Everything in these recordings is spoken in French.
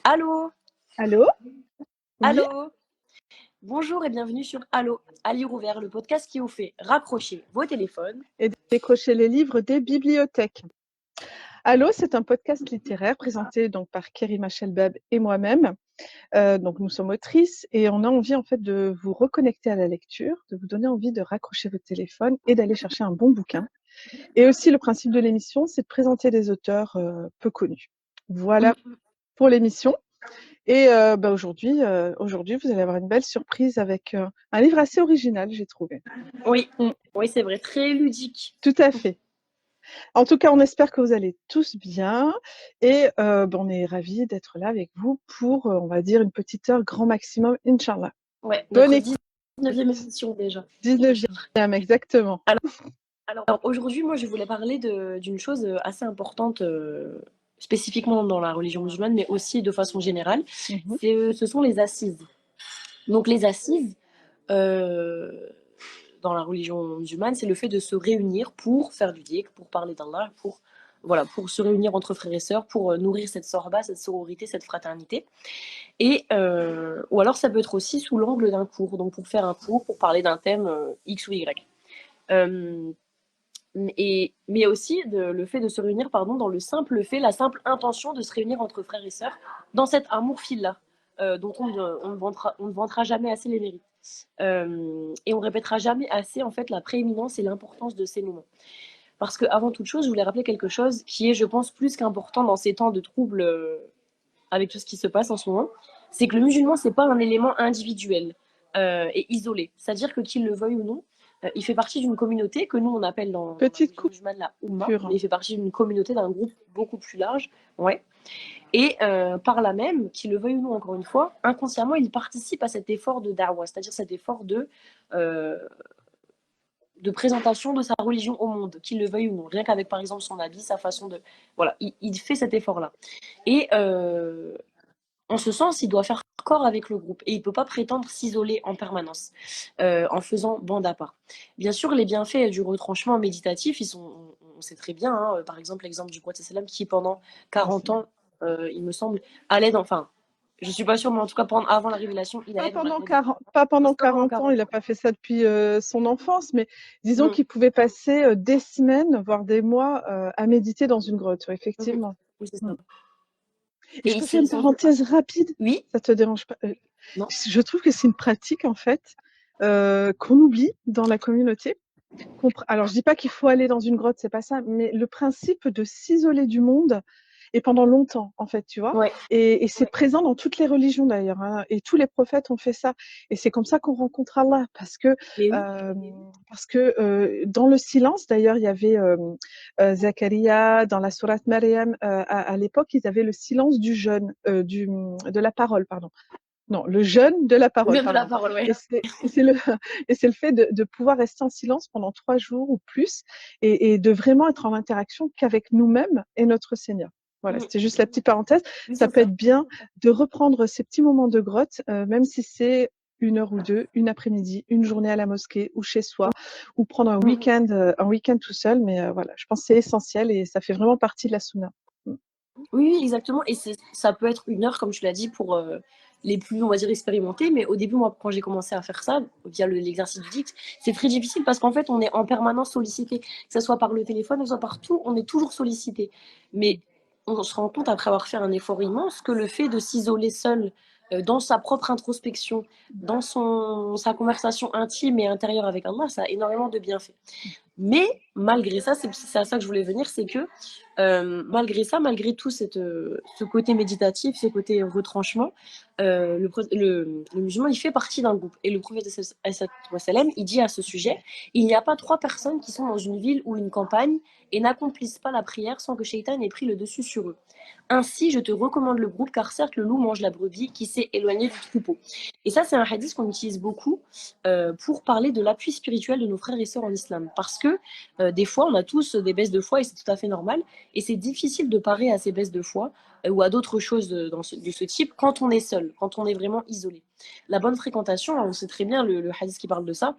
Allô? Allô? Oui, Allô? Bonjour et bienvenue sur Allô, à lire ouvert, le podcast qui vous fait raccrocher vos téléphones. et décrocher les livres des bibliothèques. Allô, c'est un podcast littéraire présenté donc par Kerima Shelbab et moi-même. Donc nous sommes autrices et on a envie en fait de vous reconnecter à la lecture, de vous donner envie de raccrocher votre téléphone et d'aller chercher un bon bouquin. Et aussi le principe de l'émission, c'est de présenter des auteurs peu connus. Voilà pour l'émission. Et aujourd'hui, vous allez avoir une belle surprise avec un livre assez original, j'ai trouvé. Oui, oui, c'est vrai, très ludique. Tout à fait. En tout cas, on espère que vous allez tous bien et on est ravis d'être là avec vous pour, on va dire, une petite heure grand maximum, Inch'Allah. Ouais, Bonne notre écoute. 19e émission déjà. 19e, exactement. Alors aujourd'hui, moi, je voulais parler d'une chose assez importante, spécifiquement dans la religion musulmane, mais aussi de façon générale. Mhm. Ce sont les assises. Donc les assises, dans la religion musulmane, c'est le fait de se réunir pour faire du dhikr, pour parler d'Allah, pour se réunir entre frères et sœurs, pour nourrir cette sorba, cette sororité, cette fraternité. Ou alors ça peut être aussi sous l'angle d'un cours, donc pour faire un cours, pour parler d'un thème X ou Y. Mais aussi le fait de se réunir, dans la simple intention de se réunir entre frères et sœurs, dans cet amour fil-là, dont on ne vantera jamais assez les mérites. Et on répétera jamais assez en fait la prééminence et l'importance de ces moments. Parce qu'avant toute chose, je voulais rappeler quelque chose qui est, je pense, plus qu'important dans ces temps de troubles avec tout ce qui se passe en ce moment, c'est que le musulman, c'est pas un élément individuel et isolé. C'est-à-dire que qu'il le veuille ou non, il fait partie d'une communauté que nous, on appelle dans la Petite religion musulmane la Ummah, coupure. mais il fait partie d'une communauté, d'un groupe beaucoup plus large. Ouais. Et par là même, qu'il le veuille ou non, encore une fois, inconsciemment, il participe à cet effort de da'wah, c'est-à-dire cet effort de présentation de sa religion au monde, qu'il le veuille ou non. Rien qu'avec, par exemple, son habit, sa façon de... Voilà, il fait cet effort-là. Et en ce sens, il doit faire corps avec le groupe et il ne peut pas prétendre s'isoler en permanence en faisant bande à part. Bien sûr, les bienfaits du retranchement méditatif, on sait très bien, hein, par exemple, l'exemple du prophète sallam qui, pendant 40 ans, il me semble, allait dans. Enfin, je ne suis pas sûre, mais en tout cas, avant la révélation, il allait dans la grotte. Pas pendant Pas pendant 40 ans, 40 il n'a ans. pas fait ça depuis son enfance, mais disons Non. qu'il pouvait passer des semaines, voire des mois à méditer dans une grotte, effectivement. Oui, c'est ça. Mm. Et je Et peux faire une parenthèse rapide? Oui. Ça te dérange pas? Non. Je trouve que c'est une pratique, en fait, qu'on oublie dans la communauté. Alors, je dis pas qu'il faut aller dans une grotte, c'est pas ça, mais le principe de s'isoler du monde, et pendant longtemps, en fait, tu vois. Ouais. Et c'est présent dans toutes les religions d'ailleurs, hein, et tous les prophètes ont fait ça. Et c'est comme ça qu'on rencontre Allah, parce que Mais oui. dans le silence, d'ailleurs, il y avait Zacharia dans la sourate Maryam. À l'époque, ils avaient le silence du jeûne, de la parole, pardon. Non, le jeûne de la parole. De la parole, ouais. Et c'est le fait de pouvoir rester en silence pendant 3 jours ou plus et de vraiment être en interaction qu'avec nous-mêmes et notre Seigneur. Voilà, c'était juste la petite parenthèse. Oui, Ça peut être bien de reprendre ces petits moments de grotte, même si c'est 1 heure ou 2, une après-midi, une journée à la mosquée ou chez soi, ou prendre un week-end tout seul. Mais voilà, je pense que c'est essentiel et ça fait vraiment partie de la sunna. Oui, exactement. Et ça peut être 1 heure, comme tu l'as dit, pour les plus, on va dire, expérimentés. Mais au début, moi, quand j'ai commencé à faire ça, via l'exercice du dicte, c'est très difficile parce qu'en fait, on est en permanence sollicité. Que ce soit par le téléphone, que ce soit partout, on est toujours sollicité. Mais on se rend compte, après avoir fait un effort immense, que le fait de s'isoler seul dans sa propre introspection, dans sa conversation intime et intérieure avec Allah, ça a énormément de bienfaits. Mais malgré ça, c'est à ça que je voulais venir, c'est que malgré ça, malgré tout ce côté méditatif, ce côté retranchement, le musulman, il fait partie d'un groupe. Et le prophète, il dit à ce sujet, il n'y a pas 3 personnes qui sont dans une ville ou une campagne et n'accomplissent pas la prière sans que Shaitan ait pris le dessus sur eux. Ainsi, je te recommande le groupe, car certes, le loup mange la brebis qui s'est éloignée du troupeau. Et ça, c'est un hadith qu'on utilise beaucoup pour parler de l'appui spirituel de nos frères et sœurs en islam. Parce que des fois, on a tous des baisses de foi et c'est tout à fait normal. Et c'est difficile de parer à ces baisses de foi ou à d'autres choses de ce type quand on est seul, quand on est vraiment isolé. La bonne fréquentation, on sait très bien le hadith qui parle de ça,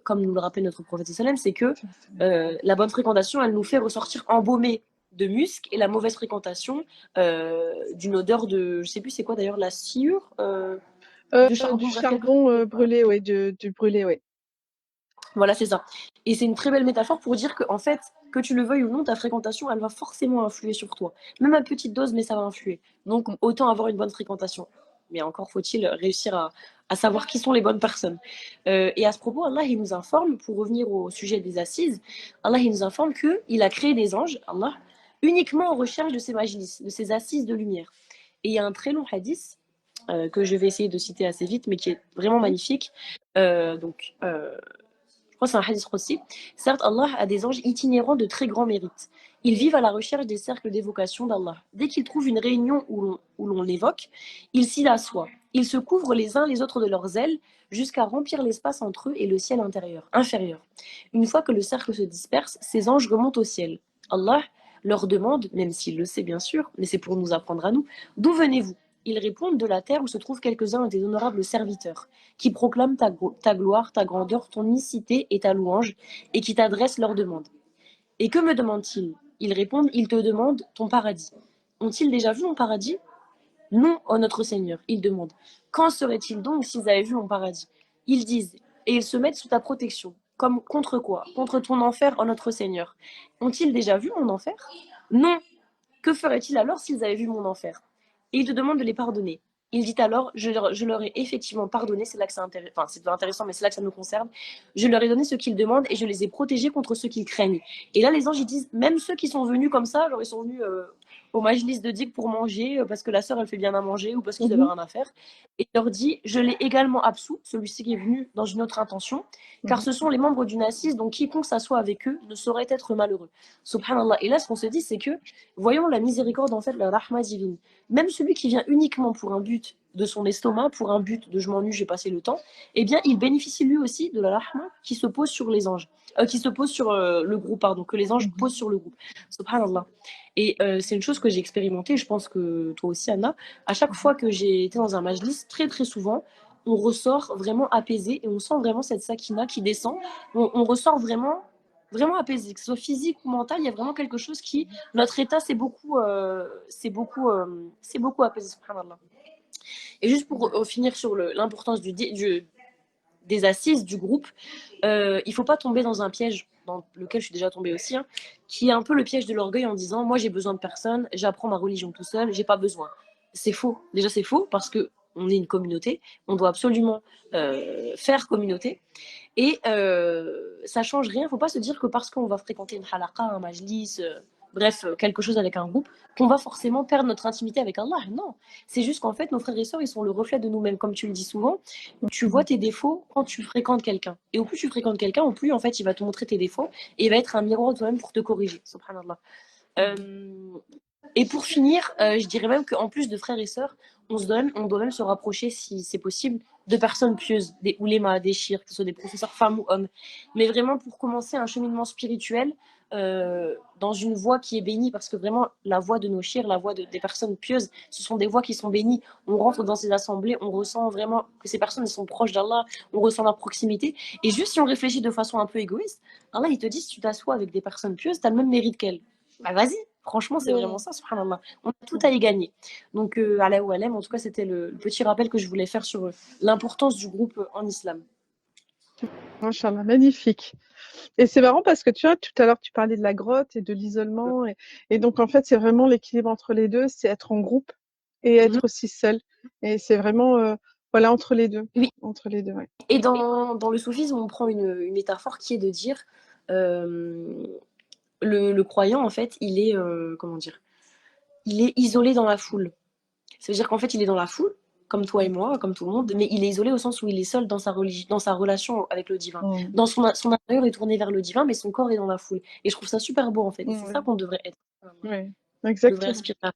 comme nous le rappelle notre prophète sallam, c'est que la bonne fréquentation, elle nous fait ressortir embaumés de musc et la mauvaise fréquentation d'une odeur de, je sais plus c'est quoi d'ailleurs, la sciure, de Du charbon, bref, quelque charbon chose. brûlé, oui, du brûlé, oui. Voilà, c'est ça. Et c'est une très belle métaphore pour dire que, en fait, que tu le veuilles ou non, ta fréquentation, elle va forcément influer sur toi. Même à petite dose, mais ça va influer. Donc, Mm. autant avoir une bonne fréquentation. Mais encore faut-il réussir à savoir qui sont les bonnes personnes. Et à ce propos, Allah, il nous informe, pour revenir au sujet des assises, Allah, il nous informe qu'il a créé des anges, Allah, uniquement en recherche de ces majlis, de ces assises de lumière. Et il y a un très long hadith que je vais essayer de citer assez vite, mais qui est vraiment Mhm. magnifique. Je crois que c'est un hadith aussi. Certes, Allah a des anges itinérants de très grand mérite. Ils vivent à la recherche des cercles d'évocation d'Allah. Dès qu'ils trouvent une réunion où l'on l'évoque, ils s'y assoient. Ils se couvrent les uns les autres de leurs ailes jusqu'à remplir l'espace entre eux et le ciel inférieur. Une fois que le cercle se disperse, ces anges remontent au ciel. Allah leur demande, même s'il le sait bien sûr, mais c'est pour nous apprendre à nous, d'où venez-vous? Ils répondent de la terre où se trouvent quelques-uns des honorables serviteurs qui proclament ta gloire, ta grandeur, ton unicité et ta louange, et qui t'adressent leurs demandes. Et que me demandent-ils? Ils répondent, ils te demandent ton paradis. Ont-ils déjà vu mon paradis? Non, ô notre Seigneur, ils demandent. Quand serait-il donc s'ils avaient vu mon paradis? Ils disent, et ils se mettent sous ta protection. Comme contre quoi? Contre ton enfer, ô notre Seigneur. Ont-ils déjà vu mon enfer? Non. Que feraient-ils alors s'ils avaient vu mon enfer? Et il te demande de les pardonner. Il dit alors, je leur ai effectivement pardonné, c'est là que c'est intéressant, mais c'est là que ça me concerne. Je leur ai donné ce qu'ils demandent et je les ai protégés contre ceux qu'ils craignent. Et là, les anges, ils disent, même ceux qui sont venus comme ça, genre ils sont venus au majlis de Dik pour manger, parce que la sœur, elle fait bien à manger ou parce qu'ils avaient Mhm. rien à faire. Et il leur dit, je l'ai également absous, celui-ci qui est venu dans une autre intention, car Mhm. ce sont les membres d'une assise, donc quiconque s'assoit avec eux ne saurait être malheureux. Subhanallah. Et là, ce qu'on se dit, c'est que, voyons la miséricorde, en fait, la rahma divine. Même celui qui vient uniquement pour un but de son estomac, pour un but de je m'ennuie, j'ai passé le temps, eh bien, il bénéficie lui aussi de la rahma qui se pose sur les anges, qui se pose sur le groupe, pardon, que les anges Mhm. posent sur le groupe. Subhanallah. Et c'est une chose que j'ai expérimentée, je pense que toi aussi, Anna. À chaque Mhm. fois que j'ai été dans un majlis, très très souvent, on ressort vraiment apaisé et on sent vraiment cette sakina qui descend. On ressort vraiment apaisé, que ce soit physique ou mental, il y a vraiment quelque chose qui, notre état, c'est beaucoup apaisé, subhanallah. Et juste pour finir sur l'importance des assises du groupe, il ne faut pas tomber dans un piège dans lequel je suis déjà tombée aussi, hein, qui est un peu le piège de l'orgueil en disant moi j'ai besoin de personne, j'apprends ma religion tout seul, j'ai pas besoin. C'est faux. Déjà c'est faux parce que on est une communauté, on doit absolument faire communauté. Et ça change rien. Il ne faut pas se dire que parce qu'on va fréquenter une halaqa, un majlis, bref, quelque chose avec un groupe, qu'on va forcément perdre notre intimité avec Allah. Non. C'est juste qu'en fait, nos frères et sœurs, ils sont le reflet de nous-mêmes. Comme tu le dis souvent, tu vois tes défauts quand tu fréquentes quelqu'un. Et au plus tu fréquentes quelqu'un, au plus, en fait, il va te montrer tes défauts et il va être un miroir de toi-même pour te corriger. Subhanallah. Et pour finir, je dirais même qu'en plus de frères et sœurs, on doit même se rapprocher, si c'est possible, de personnes pieuses, des oulémas, des chirs, que ce soit des professeurs femmes ou hommes. Mais vraiment pour commencer un cheminement spirituel dans une voie qui est bénie, parce que vraiment la voix de nos chirs, la voix des personnes pieuses, ce sont des voix qui sont bénies. On rentre dans ces assemblées, on ressent vraiment que ces personnes elles sont proches d'Allah, on ressent leur proximité. Et juste si on réfléchit de façon un peu égoïste, Allah il te dit si tu t'assois avec des personnes pieuses, tu as le même mérite qu'elles. Bah vas-y, franchement, c'est vraiment ça, subhanallah. On a tout à y gagner. Donc, Allah ou Alem, en tout cas, c'était le petit rappel que je voulais faire sur l'importance du groupe en islam. Machallah, magnifique. Et c'est marrant parce que tu vois, tout à l'heure, tu parlais de la grotte et de l'isolement. Et donc, en fait, c'est vraiment l'équilibre entre les deux, c'est être en groupe et Mhm. être aussi seul. Et c'est vraiment, voilà, entre les deux. Oui. Entre les deux, ouais. Et dans le soufisme, on prend une métaphore qui est de dire euh, le croyant, en fait, il est, comment dire, il est isolé dans la foule. Ça veut dire qu'en fait, il est dans la foule, comme toi et moi, comme tout le monde, mais il est isolé au sens où il est seul dans dans sa relation avec le divin. Mm. Dans son intérieur est tourné vers le divin, mais son corps est dans la foule. Et je trouve ça super beau, en fait. Et c'est ça Mm. qu'on devrait être. Ouais, On devrait exactement. aspirer à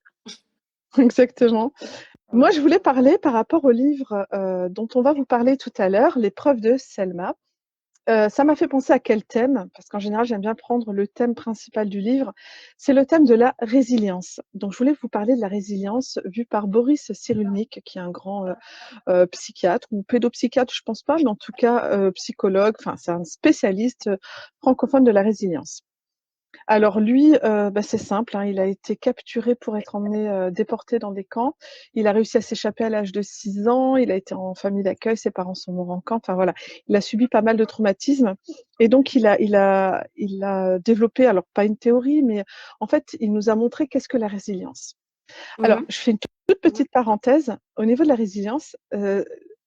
Exactement. ça. Moi, je voulais parler par rapport au livre dont on va vous parler tout à l'heure, L'épreuve de Selma. Ça m'a fait penser à quel thème? Parce qu'en général, j'aime bien prendre le thème principal du livre. C'est le thème de la résilience. Donc, je voulais vous parler de la résilience vue par Boris Cyrulnik, qui est un grand psychiatre ou pédopsychiatre, je pense pas, mais en tout cas psychologue. Enfin, c'est un spécialiste francophone de la résilience. Alors lui, c'est simple, hein, il a été capturé pour être emmené, déporté dans des camps. Il a réussi à s'échapper à l'âge de 6 ans, il a été en famille d'accueil, ses parents sont morts en camp, enfin voilà. Il a subi pas mal de traumatismes et donc il a développé, alors pas une théorie, mais en fait, il nous a montré qu'est-ce que la résilience. Alors, Mhm. je fais une toute petite parenthèse. Au niveau de la résilience,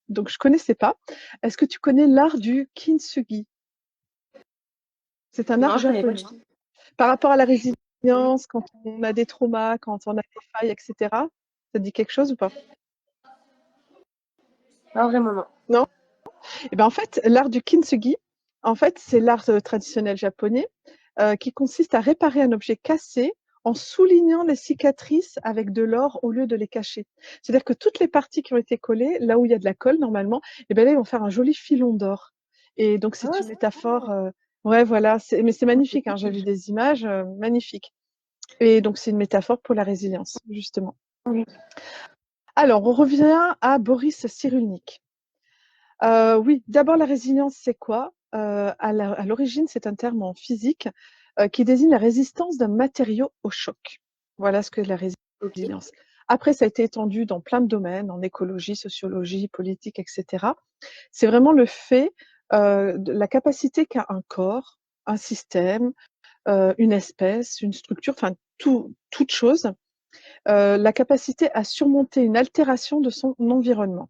donc je connaissais pas. Est-ce que tu connais l'art du kintsugi? C'est un art Non, je connais pas japonais. du tout. Par rapport à la résilience, quand on a des traumas, quand on a des failles, et cetera, ça te dit quelque chose ou pas? Pas vraiment, non. Non? Et ben, en fait, l'art du kintsugi, en fait, c'est l'art, traditionnel japonais, qui consiste à réparer un objet cassé en soulignant les cicatrices avec de l'or au lieu de les cacher. C'est-à-dire que toutes les parties qui ont été collées, là où il y a de la colle normalement, et ben là, ils vont faire un joli filon d'or et donc c'est Ah, une métaphore, ouais, voilà, mais c'est magnifique, hein, j'ai vu des images, magnifiques et donc c'est une métaphore pour la résilience, justement. oui. Alors, on revient à Boris Cyrulnik. Oui, d'abord la résilience, c'est quoi? À l'origine, c'est un terme en physique, qui désigne la résistance d'un matériau au choc. Voilà ce que la Ok. résilience. Après, ça a été étendu dans plein de domaines, en écologie, sociologie, politique, et cetera. C'est vraiment le fait, de la capacité qu'a un corps, un système, une espèce, une structure, enfin toute chose, la capacité à surmonter une altération de son environnement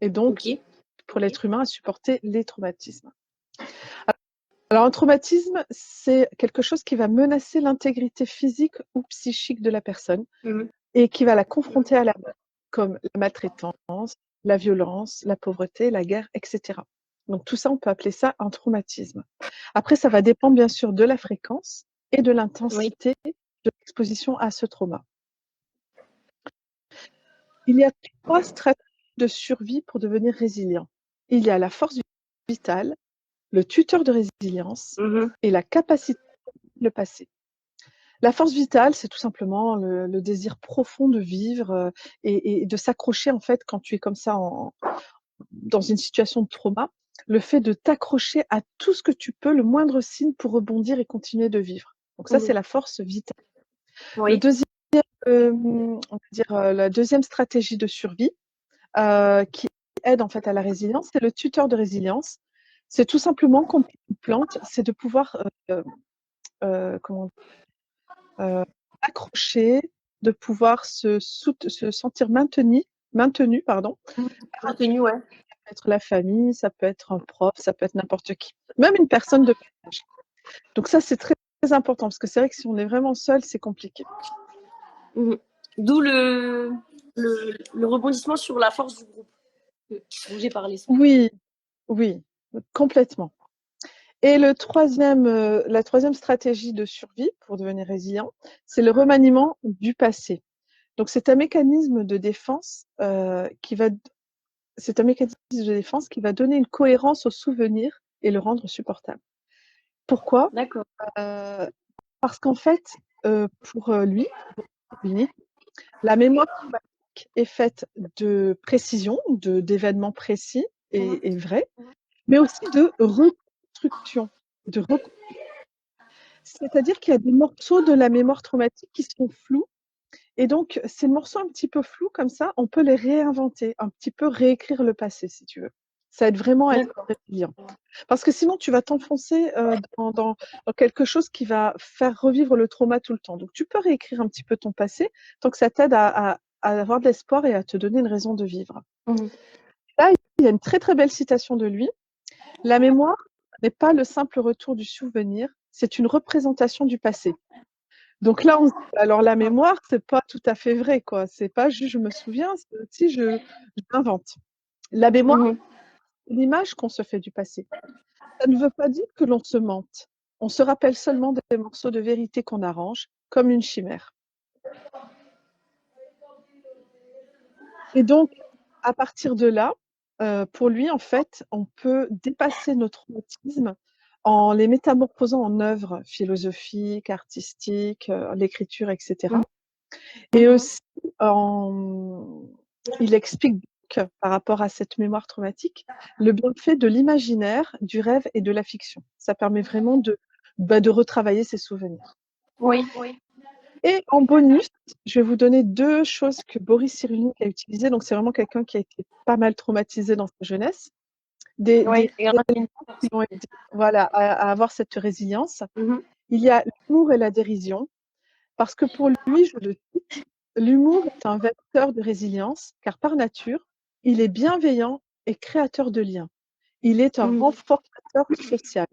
et donc Ok. pour l'être humain à supporter les traumatismes. Alors un traumatisme, c'est quelque chose qui va menacer l'intégrité physique ou psychique de la personne Mhm. et qui va la confronter à la mort, comme la maltraitance, la violence, la pauvreté, la guerre, etc. Donc tout ça, on peut appeler ça un traumatisme. Après, ça va dépendre bien sûr de la fréquence et de Oui. l'intensité de l'exposition à ce trauma. Il y a 3 stratégies de survie pour devenir résilient. Il y a la force vitale, le tuteur de résilience Mhm. et la capacité de le passer. La force vitale, c'est tout simplement le désir profond de vivre et de s'accrocher en fait quand tu es comme ça dans une situation de trauma, le fait de t'accrocher à tout ce que tu peux, le moindre signe pour rebondir et continuer de vivre. Donc ça, c'est Mhm. la force vitale. Le Oui. deuxième, on va dire, la deuxième stratégie de survie, qui aide en fait à la résilience, c'est le tuteur de résilience. C'est tout simplement comme une plante, c'est de pouvoir comment accrocher, de pouvoir se sentir maintenu, pardon, Mhm. par un Maintenu, tuteur. ouais. Ça peut être la famille, ça peut être un prof, ça peut être n'importe qui, même une personne de passage. Donc ça, c'est très, très important parce que c'est vrai que si on est vraiment seul, c'est compliqué. Mhm. D'où le rebondissement sur la force du groupe dont j'ai parlé. Oui, oui, complètement. Et la troisième stratégie de survie pour devenir résilient, c'est le remaniement du passé. Donc c'est un mécanisme de défense c'est un mécanisme de défense qui va donner une cohérence au souvenir et le rendre supportable. Pourquoi? D'accord. Heu, Parce qu'en fait, pour lui, la mémoire traumatique est faite de précision, d'événements précis Mhm. et vrais, mais aussi de reconstruction, de recon c'est-à-dire qu'il y a des morceaux de la mémoire traumatique qui sont flous et donc ces morceaux un petit peu flous comme ça, on peut les réinventer, un petit peu réécrire le passé si tu veux. Ça aide vraiment à être D'accord. résilient. Parce que sinon tu vas t'enfoncer, dans quelque chose qui va faire revivre le trauma tout le temps. Donc tu peux réécrire un petit peu ton passé, tant que ça t'aide à avoir de l'espoir et à te donner une raison de vivre. Mhm. Là, il y a une très, très belle citation de lui: «La mémoire n'est pas le simple retour du souvenir, c'est une représentation du passé». Donc là, on se dit: «Alors la mémoire, c'est pas tout à fait vrai, quoi. C'est pas juste je me souviens, c'est aussi je m'invente». La mémoire, Mhm. c'est l'image qu'on se fait du passé. Ça ne veut pas dire que l'on se mente. On se rappelle seulement des morceaux de vérité qu'on arrange, comme une chimère. Et donc, à partir de là, pour lui, en fait, on peut dépasser nos traumatismes en les métamorphosant en œuvres philosophiques, artistiques, l'écriture, et cetera. Et Mhm. aussi, en il explique donc, par rapport à cette mémoire traumatique, le bienfait de l'imaginaire, du rêve et de la fiction. Ça permet vraiment de retravailler ses souvenirs. Oui. Et en bonus, je vais vous donner 2 choses que Boris Cyrulnik a utilisées. Donc, c'est vraiment quelqu'un qui a été pas mal traumatisé dans sa jeunesse. Des Et éléments qui l'ont aidé, voilà, à avoir cette résilience. Mhm. Il y a l'humour et la dérision, parce que pour lui, je le cite, l'humour est un vecteur de résilience, car par nature, il est bienveillant et créateur de liens. Il est un renforçateur social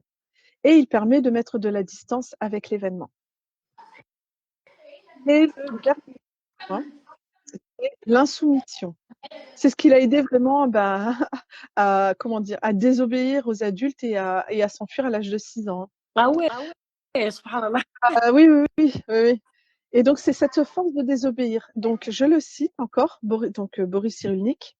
et il permet de mettre de la distance avec l'événement. Et le dernier point, c'est l'insoumission. C'est ce qui l'a aidé vraiment à, comment dire, à désobéir aux adultes et à s'enfuir à l'âge de 6 ans. Ah ouais, subhanallah. Ah, oui, oui, oui, oui, oui. Et donc, c'est cette force de désobéir. Donc, je le cite encore, Boris Cyrulnik.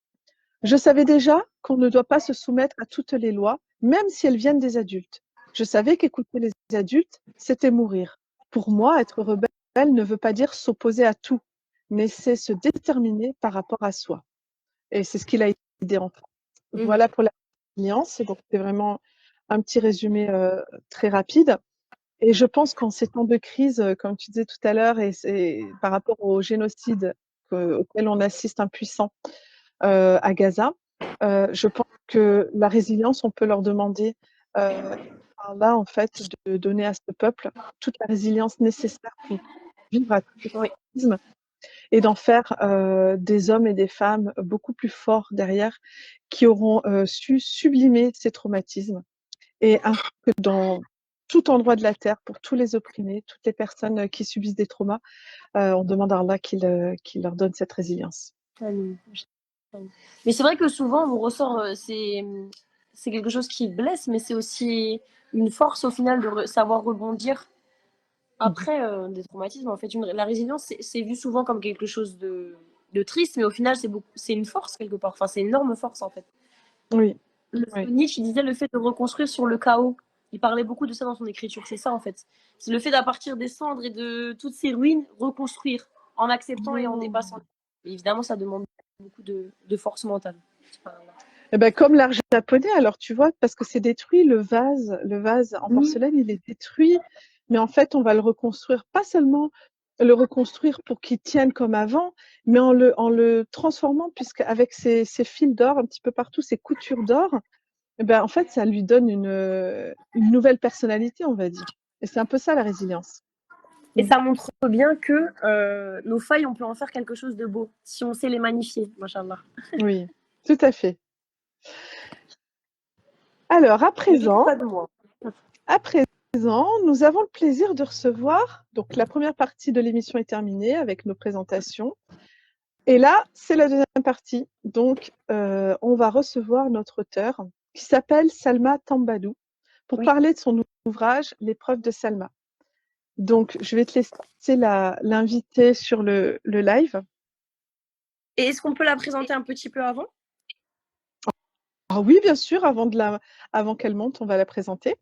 Je savais déjà qu'on ne doit pas se soumettre à toutes les lois, même si elles viennent des adultes. Je savais qu'écouter les adultes, c'était mourir. Pour moi, être rebelle ne veut pas dire s'opposer à tout, mais c'est se déterminer par rapport à soi. Et c'est ce qu'il a aidé en France. Voilà pour la résilience. Donc, c'est vraiment un petit résumé très rapide. Et je pense qu'en ces temps de crise, comme tu disais tout à l'heure, et c'est par rapport au génocide auquel on assiste impuissant à Gaza, je pense que la résilience, on peut leur demander par là, en fait, de donner à ce peuple toute la résilience nécessaire pour vivre à tous ces traumatismes et d'en faire des hommes et des femmes beaucoup plus forts derrière qui auront su sublimer ces traumatismes et ainsi que dans tout endroit de la terre, pour tous les opprimés, toutes les personnes qui subissent des traumas, on demande à Allah qu'il leur donne cette résilience. Mais c'est vrai que souvent, on ressort, c'est quelque chose qui blesse, mais c'est aussi une force au final de savoir rebondir après des traumatismes. En fait, la résilience, c'est vu souvent comme quelque chose de triste, mais au final, c'est une force quelque part. Enfin, c'est une énorme force en fait. Oui. Oui. Nietzsche disait le fait de reconstruire sur le chaos. Il parlait beaucoup de ça dans son écriture. C'est ça en fait. C'est le fait d'à partir des cendres et de toutes ces ruines, reconstruire en acceptant et en dépassant. Et évidemment, ça demande beaucoup de force mentale. Eh ben, comme l'art japonais, alors tu vois, parce que c'est détruit, le vase en porcelaine, il est détruit, mais en fait, on va le reconstruire, pas seulement le reconstruire pour qu'il tienne comme avant, mais en le transformant, puisqu'avec ces fils d'or un petit peu partout, ces coutures d'or, eh ben, en fait, ça lui donne une nouvelle personnalité, on va dire. Et c'est un peu ça la résilience. Et ça montre bien que nos failles, on peut en faire quelque chose de beau si on sait les magnifier, machallah. Oui, tout à fait. Alors, à présent, nous avons le plaisir de recevoir, donc la première partie de l'émission est terminée avec nos présentations. Et là, c'est la deuxième partie. Donc, on va recevoir notre auteur qui s'appelle Salma Tambadou pour parler de son ouvrage L'épreuve de Salma. Donc, je vais te laisser l'inviter sur le live. Et est-ce qu'on peut la présenter un petit peu avant? Ah oui, bien sûr, avant qu'elle monte, on va la présenter.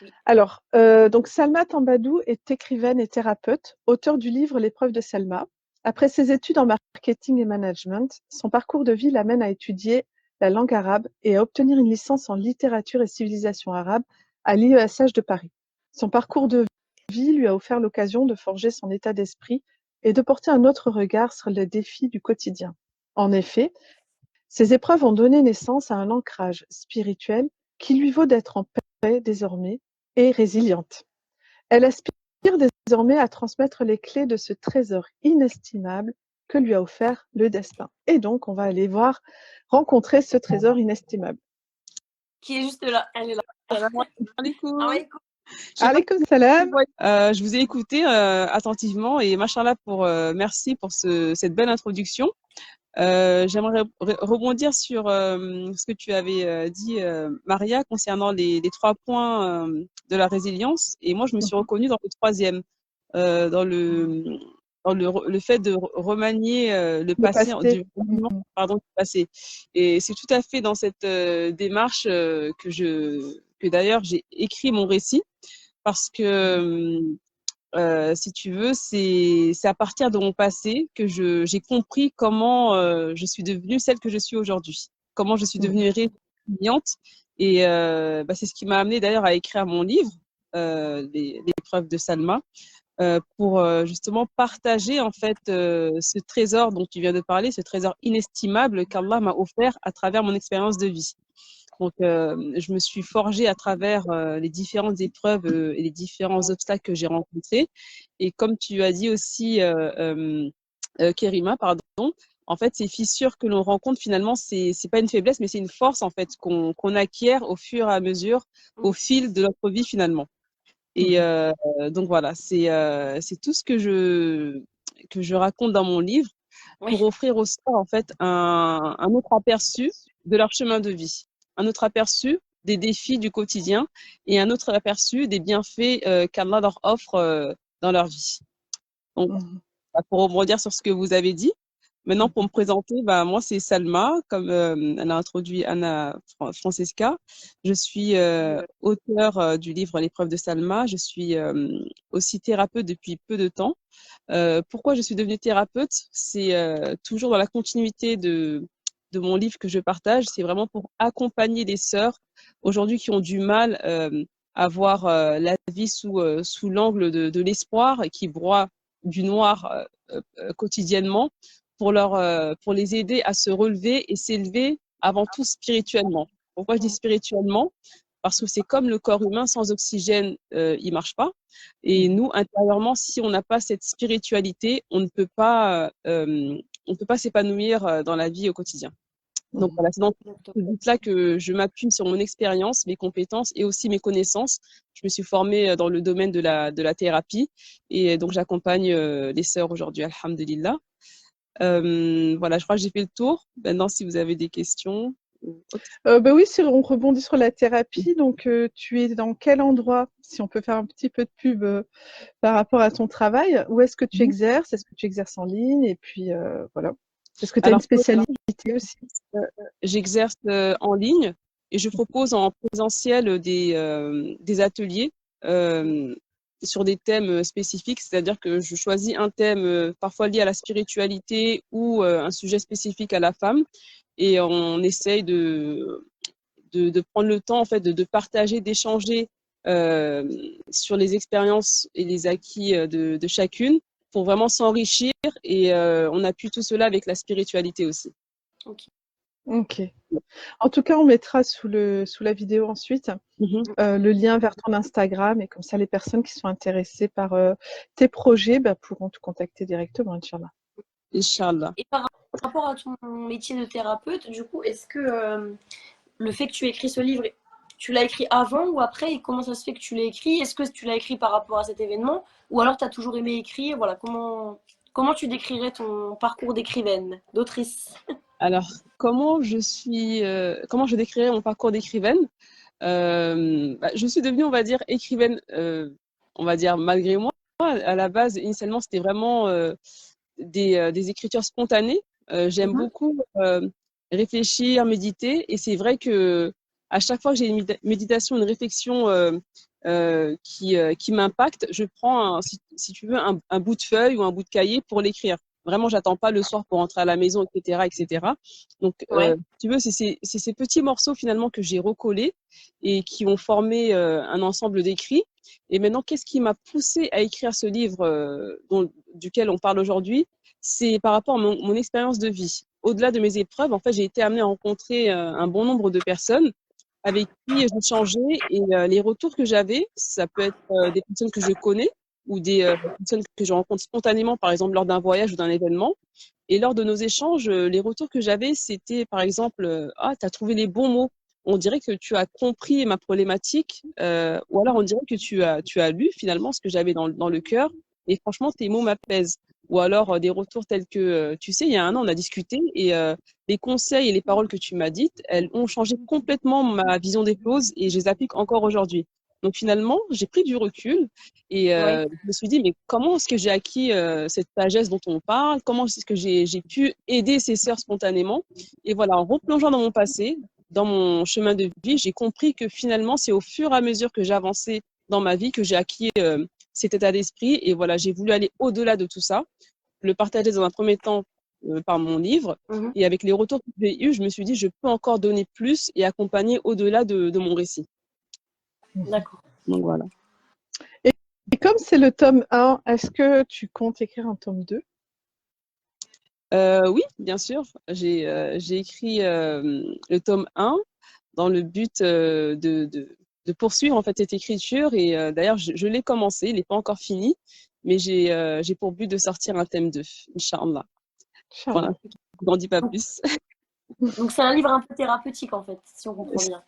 Oui. Alors, donc Salma Tambadou est écrivaine et thérapeute, auteure du livre L'épreuve de Salma. Après ses études en marketing et management, son parcours de vie l'amène à étudier la langue arabe et à obtenir une licence en littérature et civilisation arabe à l'IESH de Paris. Son parcours de vie lui a offert l'occasion de forger son état d'esprit et de porter un autre regard sur les défis du quotidien. En effet, ces épreuves ont donné naissance à un ancrage spirituel qui lui vaut d'être en paix désormais et résiliente. Elle aspire désormais à transmettre les clés de ce trésor inestimable que lui a offert le destin. Et donc, on va aller rencontrer ce trésor inestimable. Qui est juste là. Elle est là. Alaykoum salam. Je vous ai écouté attentivement et machallah merci pour cette belle introduction. J'aimerais rebondir sur ce que tu avais dit, Maria, concernant les 3 points de la résilience. Et moi, je me suis reconnue dans le troisième, dans le fait de remanier le passé, du passé. Et c'est tout à fait dans cette démarche que d'ailleurs j'ai écrit mon récit, parce que si tu veux, c'est à partir de mon passé que j'ai compris comment je suis devenue celle que je suis aujourd'hui, comment je suis devenue résiliente. Et c'est ce qui m'a amené d'ailleurs à écrire mon livre. l'épreuve de Salma pour justement partager en fait ce trésor dont tu viens de parler, ce trésor inestimable qu'Allah m'a offert à travers mon expérience de vie. Donc, je me suis forgée à travers les différentes épreuves et les différents obstacles que j'ai rencontrés. Et comme tu as dit aussi, Kerima, pardon, en fait, ces fissures que l'on rencontre, finalement, c'est pas une faiblesse, mais c'est une force, en fait, qu'on acquiert au fur et à mesure, au fil de notre vie, finalement. Et donc, voilà, c'est tout ce que je raconte dans mon livre pour offrir aux sœurs, en fait, un autre aperçu de leur chemin de vie, un autre aperçu des défis du quotidien et un autre aperçu des bienfaits qu'Allah leur offre dans leur vie. Donc, pour rebondir sur ce que vous avez dit, maintenant, pour me présenter, bah, moi, c'est Salma, comme elle a introduit Anna Francesca. Je suis auteure du livre L'épreuve de Salma. Je suis aussi thérapeute depuis peu de temps. Pourquoi je suis devenue thérapeute? C'est toujours dans la continuité de mon livre que je partage. C'est vraiment pour accompagner les sœurs aujourd'hui qui ont du mal à voir la vie sous l'angle de l'espoir et qui broient du noir quotidiennement pour les aider à se relever et s'élever avant tout spirituellement. Pourquoi je dis spirituellement? Parce que c'est comme le corps humain, sans oxygène, il marche pas. Et nous, intérieurement, si on n'a pas cette spiritualité, on ne peut pas s'épanouir dans la vie au quotidien. Donc voilà, c'est dans ce but-là que je m'appuie sur mon expérience, mes compétences et aussi mes connaissances. Je me suis formée dans le domaine de la thérapie et donc j'accompagne les sœurs aujourd'hui, alhamdulillah. Voilà, je crois que j'ai fait le tour. Maintenant, si vous avez des questions. Bah oui, si on rebondit sur la thérapie, donc tu es dans quel endroit, si on peut faire un petit peu de pub par rapport à ton travail, où est-ce que tu exerces? Est-ce que tu exerces en ligne? Et puis voilà. Est-ce que tu as une spécialité aussi? J'exerce en ligne et je propose en présentiel des ateliers sur des thèmes spécifiques, c'est-à-dire que je choisis un thème parfois lié à la spiritualité ou un sujet spécifique à la femme et on essaye de prendre le temps en fait de partager, d'échanger sur les expériences et les acquis de chacune pour vraiment s'enrichir et on appuie tout cela avec la spiritualité aussi. Ok. En tout cas, on mettra sous la vidéo ensuite le lien vers ton Instagram et comme ça, les personnes qui sont intéressées par tes projets pourront te contacter directement, Inch'Allah. Inch'Allah. Et par rapport à ton métier de thérapeute, du coup, est-ce que le fait que tu écris ce livre, tu l'as écrit avant ou après? Et comment ça se fait que tu l'as écrit? Est-ce que tu l'as écrit par rapport à cet événement? Ou alors tu as toujours aimé écrire? Voilà, comment tu décrirais ton parcours d'écrivaine, d'autrice? Alors, comment je décrirais mon parcours d'écrivaine? Je suis devenue, on va dire, écrivaine, on va dire, malgré moi. À la base, initialement, c'était vraiment des écritures spontanées. J'aime beaucoup réfléchir, méditer. Et c'est vrai que à chaque fois que j'ai une méditation, une réflexion qui m'impacte, je prends, si tu veux, un bout de feuille ou un bout de cahier pour l'écrire. Vraiment, j'attends pas le soir pour rentrer à la maison, etc., etc. Donc, tu veux, c'est ces petits morceaux finalement que j'ai recollés et qui ont formé un ensemble d'écrits. Et maintenant, qu'est-ce qui m'a poussée à écrire ce livre duquel on parle aujourd'hui? C'est par rapport à mon expérience de vie. Au-delà de mes épreuves, en fait, j'ai été amenée à rencontrer un bon nombre de personnes avec qui j'échangeais et les retours que j'avais, ça peut être des personnes que je connais ou des personnes que je rencontre spontanément, par exemple lors d'un voyage ou d'un événement. Et lors de nos échanges, les retours que j'avais, c'était par exemple ah, tu as trouvé les bons mots. On dirait que tu as compris ma problématique, ou alors on dirait que tu as lu finalement ce que j'avais dans le cœur. Et franchement, tes mots m'apaisent. Ou alors des retours tels que, tu sais, il y a un an, on a discuté et les conseils et les paroles que tu m'as dites, elles ont changé complètement ma vision des choses et je les applique encore aujourd'hui. Donc finalement, j'ai pris du recul et je me suis dit, mais comment est-ce que j'ai acquis cette sagesse dont on parle? Comment est-ce que j'ai pu aider ces sœurs spontanément? Et voilà, en replongeant dans mon passé, dans mon chemin de vie, j'ai compris que finalement, c'est au fur et à mesure que j'avançais dans ma vie que j'ai acquis cet état d'esprit. Et voilà, j'ai voulu aller au-delà de tout ça, le partager dans un premier temps par mon livre. Et avec les retours que j'ai eus, je me suis dit, je peux encore donner plus et accompagner au-delà de mon récit. D'accord. Donc voilà. Et comme c'est le tome 1, est-ce que tu comptes écrire un tome 2? Oui, bien sûr. J'ai écrit le tome 1 dans le but de poursuivre en fait cette écriture. Et d'ailleurs, je l'ai commencé, il n'est pas encore fini, mais j'ai pour but de sortir un thème 2, Inch'Allah. Voilà, je n'en dis pas plus. Donc c'est un livre un peu thérapeutique en fait, si on comprend bien.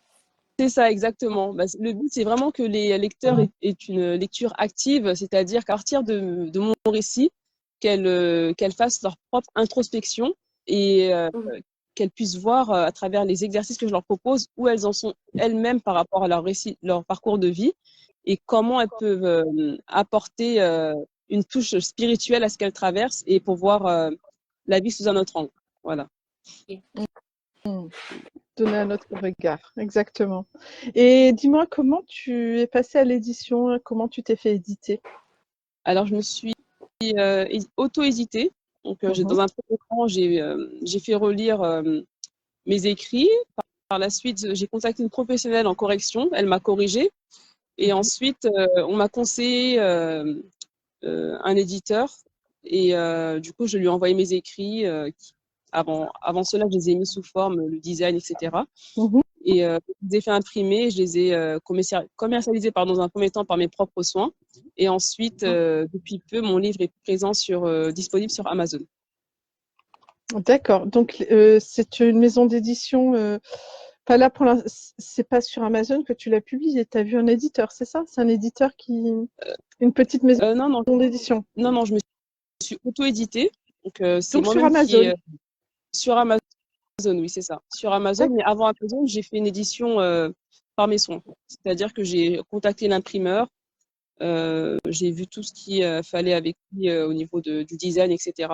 C'est ça, exactement. Bah, le but, c'est vraiment que les lecteurs aient une lecture active, c'est-à-dire qu'à partir de mon récit, qu'elles fassent leur propre introspection et qu'elles puissent voir à travers les exercices que je leur propose où elles en sont elles-mêmes par rapport à leur récit, leur parcours de vie et comment elles peuvent apporter une touche spirituelle à ce qu'elles traversent et pour voir la vie sous un autre angle. Voilà. Donner un autre regard, exactement. Et dis-moi, comment tu es passée à l'édition? Comment tu t'es fait éditer? Alors, je me suis auto-éditée. Donc, dans un premier temps, j'ai fait relire mes écrits. Par la suite, j'ai contacté une professionnelle en correction. Elle m'a corrigée. Et ensuite, on m'a conseillé un éditeur. Et du coup, je lui ai envoyé mes écrits. Avant cela, je les ai mis sous forme, le design, etc. Et je les ai fait imprimer, je les ai commercialisés dans un premier temps par mes propres soins. Et ensuite, depuis peu, mon livre est disponible sur Amazon. D'accord. Donc, c'est une maison d'édition. Pas là pour c'est pas sur Amazon que tu l'as publié. Tu as vu un éditeur, c'est ça? C'est un éditeur une petite maison d'édition. Non, je me suis auto-éditée. Donc, c'est Donc sur moi-même qui Amazon. sur Amazon, oui, c'est ça. Sur Amazon, mais avant Amazon, j'ai fait une édition par mes soins. C'est-à-dire que j'ai contacté l'imprimeur, j'ai vu tout ce qu'il fallait avec lui au niveau du design, etc.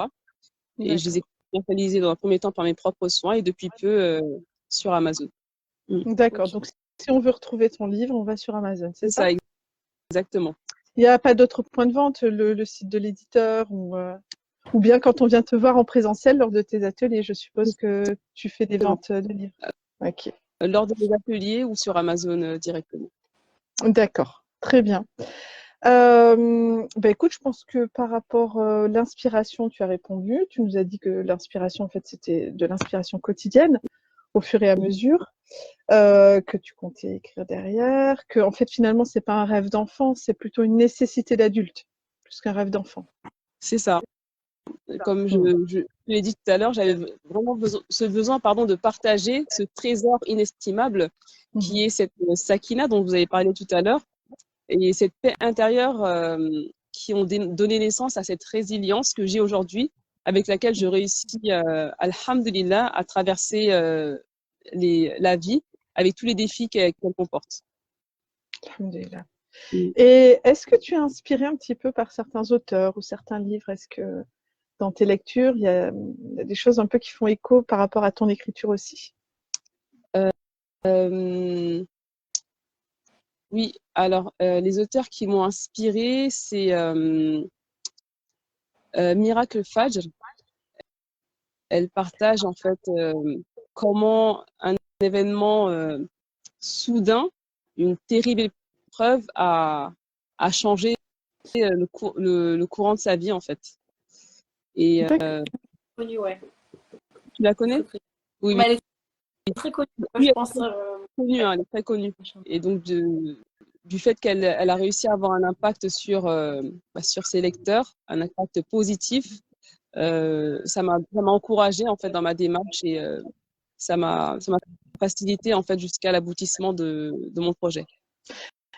Et je les ai commercialisés dans un premier temps par mes propres soins et depuis peu sur Amazon. D'accord. Donc, si on veut retrouver ton livre, on va sur Amazon, c'est ça? Exactement. Il n'y a pas d'autre point de vente, le site de l'éditeur ou bien quand on vient te voir en présentiel lors de tes ateliers, je suppose que tu fais des ventes de livres. Ok. Lors de mes ateliers ou sur Amazon directement. D'accord, très bien. Écoute, je pense que par rapport à l'inspiration, tu as répondu. Tu nous as dit que l'inspiration, en fait, c'était de l'inspiration quotidienne au fur et à mesure, que tu comptais écrire derrière, que en fait, finalement, c'est pas un rêve d'enfant, c'est plutôt une nécessité d'adulte, plus qu'un rêve d'enfant. C'est ça. Comme je l'ai dit tout à l'heure, j'avais vraiment ce besoin de partager ce trésor inestimable qui est cette sakina dont vous avez parlé tout à l'heure et cette paix intérieure qui ont donné naissance à cette résilience que j'ai aujourd'hui avec laquelle je réussis, alhamdulillah, à traverser la vie avec tous les défis qu'elle comporte. Alhamdulillah. Et est-ce que tu es inspiré un petit peu par certains auteurs ou certains livres? Est-ce que dans tes lectures, il y a des choses un peu qui font écho par rapport à ton écriture aussi? Oui, alors les auteurs qui m'ont inspirée, c'est Miracle Fajr. Elle partage en fait comment un événement soudain, une terrible épreuve a changé le courant de sa vie en fait. Et tu la connais? Oui, mais elle est très connue, oui, je pense. elle est très connue. Et donc du fait qu'elle a réussi à avoir un impact sur ses lecteurs, un impact positif, ça m'a encouragée en fait dans ma démarche et ça m'a facilité en fait jusqu'à l'aboutissement de mon projet.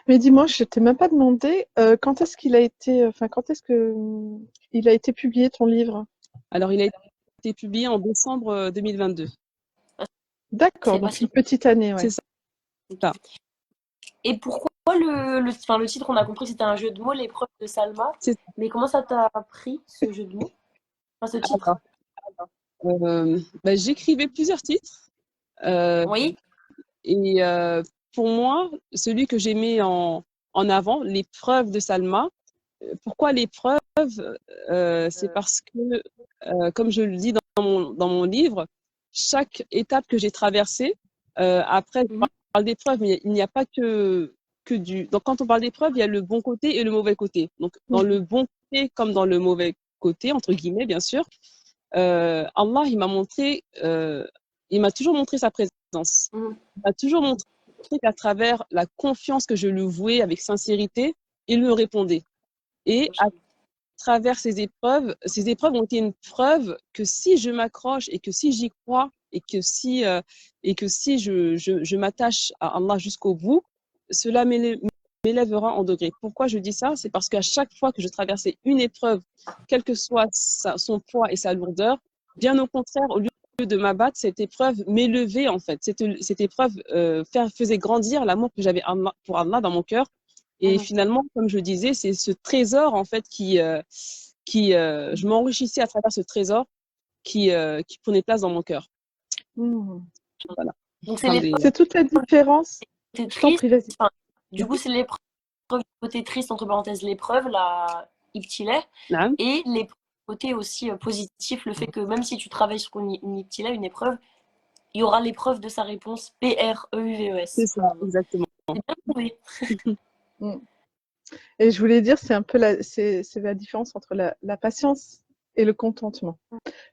Mais dis-moi, je t'ai même pas demandé quand est-ce qu'il a été, quand est-ce que il a été publié ton livre? Alors il a été publié en décembre 2022. D'accord, donc une petite année, ouais. C'est ça. Et pourquoi le titre, on a compris, c'était un jeu de mots, l'épreuve de Salma. Mais comment ça t'a pris, ce jeu de mots, ce titre? J'écrivais plusieurs titres. Oui. Et pour moi, celui que j'ai mis en avant, l'épreuve de Salma. Pourquoi l'épreuve? C'est parce que, comme je le dis dans mon livre, chaque étape que j'ai traversée, après, je parle d'épreuve, mais il n'y a pas que que du. Donc, quand on parle d'épreuve, il y a le bon côté et le mauvais côté. Donc, dans le bon côté comme dans le mauvais côté, entre guillemets, bien sûr, Allah, il m'a toujours montré sa présence. Il m'a toujours montré qu'à travers la confiance que je lui vouais avec sincérité, il me répondait. Et à travers ces épreuves ont été une preuve que si je m'accroche et que si j'y crois et que si je m'attache à Allah jusqu'au bout, cela m'élèvera en degrés. Pourquoi je dis ça? C'est parce qu'à chaque fois que je traversais une épreuve, quel que soit son poids et sa lourdeur, bien au contraire, au lieu de m'abattre, cette épreuve m'élevait en fait. Cette épreuve faisait grandir l'amour que j'avais pour Allah dans mon cœur. Et finalement, comme je disais, c'est ce trésor en fait je m'enrichissais à travers ce trésor qui prenait place dans mon cœur. Voilà. Donc c'est toute la différence. Je t'en prie, vas-y. Enfin, du coup, c'est l'épreuve, côté triste, entre parenthèses, l'épreuve, la ibtila, et les côtés aussi positifs, le fait que même si tu travailles sur une ibtila, une épreuve, il y aura l'épreuve de sa réponse PREUVES. C'est ça, exactement. C'est bien trouvé. Et je voulais dire, c'est un peu c'est la différence entre la patience et le contentement.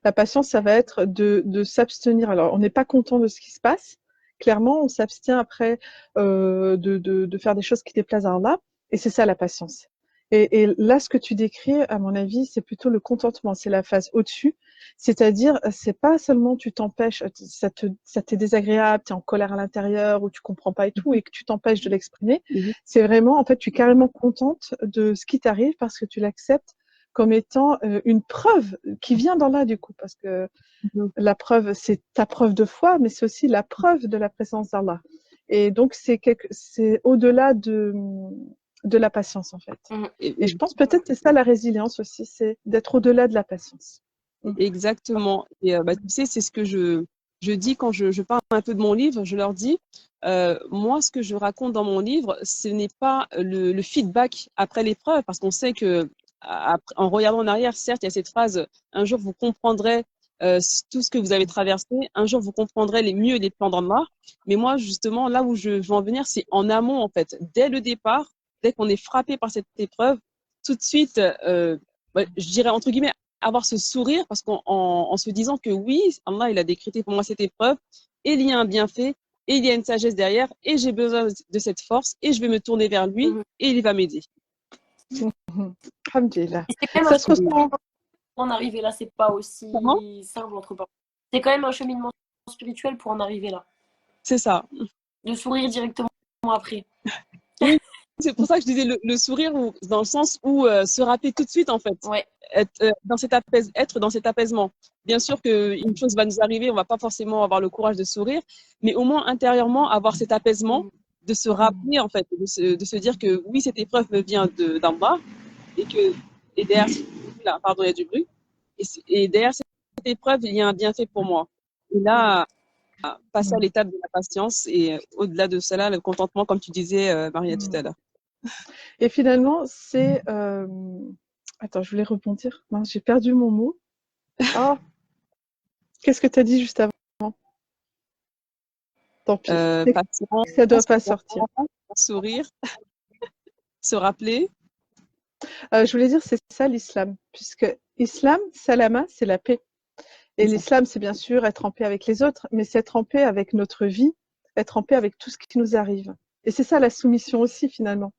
La patience, ça va être de s'abstenir. Alors, on n'est pas content de ce qui se passe. Clairement, on s'abstient après de faire des choses qui déplaisent à Allah. Et c'est ça la patience. Et là, ce que tu décris, à mon avis, c'est plutôt le contentement. C'est la phase au-dessus. C'est-à-dire, c'est pas seulement tu t'empêches, ça t'est désagréable, tu es en colère à l'intérieur ou tu comprends pas et tout, et que tu t'empêches de l'exprimer. C'est vraiment, en fait, tu es carrément contente de ce qui t'arrive parce que tu l'acceptes comme étant une preuve qui vient d'Allah, du coup, parce que la preuve, c'est ta preuve de foi, mais c'est aussi la preuve de la présence d'Allah. Et donc, c'est au-delà de la patience, en fait. Et je pense peut-être que c'est ça la résilience aussi, c'est d'être au-delà de la patience. Exactement. Et tu sais, c'est ce que je dis quand je parle un peu de mon livre. Je leur dis, moi, ce que je raconte dans mon livre, ce n'est pas le feedback après l'épreuve, parce qu'on sait que en regardant en arrière, certes, il y a cette phrase, un jour vous comprendrez tout ce que vous avez traversé, un jour vous comprendrez les mieux les plans d'Allah. Mais moi, justement, là où je veux en venir, c'est en amont, en fait. Dès le départ, dès qu'on est frappé par cette épreuve, tout de suite, je dirais entre guillemets, avoir ce sourire, parce qu'en se disant que oui, Allah, il a décrété pour moi cette épreuve, et il y a un bienfait, et il y a une sagesse derrière, et j'ai besoin de cette force, et je vais me tourner vers lui, et il va m'aider. Alhamdulillah. Ça se ressent. Pour en arriver là, c'est pas aussi simple entre parenthèses. C'est quand même un cheminement spirituel pour en arriver là. C'est ça. De sourire directement après. Oui, c'est pour ça que je disais le sourire, dans le sens où se rappeler tout de suite, en fait. Ouais. Être dans cet apaisement. Bien sûr qu'une chose va nous arriver, on va pas forcément avoir le courage de sourire, mais au moins intérieurement avoir cet apaisement, de se rappeler, en fait, de se dire que oui, cette épreuve me vient d'en bas, et derrière, là, pardon, il y a du bruit, et derrière cette épreuve, il y a un bienfait pour moi. Et là, passer à l'étape de la patience, et au-delà de cela, le contentement, comme tu disais, Maria, tout à l'heure. Et finalement, c'est... Attends, je voulais rebondir. Non, j'ai perdu mon mot. Ah, qu'est-ce que tu as dit juste avant? Tant pis. Patience, ça doit pas sortir. Sourire, se rappeler. Je voulais dire, c'est ça l'islam, puisque islam, salama, c'est la paix. Et l'islam, c'est bien sûr être en paix avec les autres, mais c'est être en paix avec notre vie, être en paix avec tout ce qui nous arrive. Et c'est ça la soumission aussi, finalement.